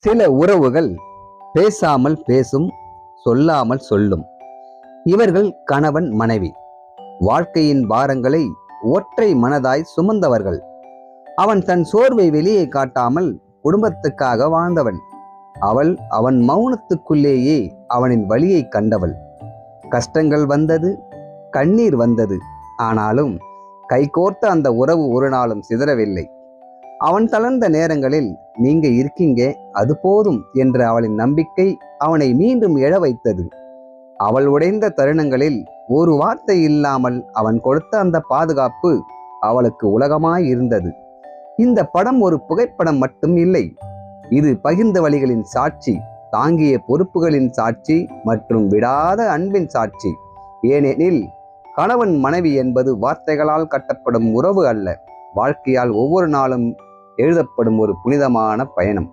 சில உறவுகள் பேசாமல் பேசும், சொல்லாமல் சொல்லும். இவர்கள் கணவன் மனைவி. வாழ்க்கையின் பாரங்களை ஒற்றை மனதாய் சுமந்தவர்கள். அவன் தன் சோர்வை வெளியே காட்டாமல் குடும்பத்துக்காக வாழ்ந்தவன். அவள் அவன் மௌனத்துக்குள்ளேயே அவனின் வலியை கண்டவள். கஷ்டங்கள் வந்தது, கண்ணீர் வந்தது. ஆனாலும் கைகோர்த்த அந்த உறவு ஒரு நாளும் சிதறவில்லை. அவன் தளர்ந்த நேரங்களில் நீங்க இருக்கீங்க, அது போதும் என்ற அவளின் நம்பிக்கை அவனை மீண்டும் எழ வைத்தது. அவள் உடைந்த தருணங்களில் ஒரு வார்த்தை இல்லாமல் அவன் கொடுத்த அந்த பாதுகாப்பு அவளுக்கு உலகமாய் இருந்தது. இந்த படம் ஒரு புகைப்படம் மட்டும் இல்லை. இது பகிர்ந்த வழிகளின் சாட்சி, தாங்கிய பொறுப்புகளின் சாட்சி மற்றும் விடாத அன்பின் சாட்சி. ஏனெனில் கணவன் மனைவி என்பது வார்த்தைகளால் கட்டப்படும் உறவு அல்ல, வாழ்க்கையால் ஒவ்வொரு நாளும் எழுதப்படும் ஒரு புனிதமான பயணம்.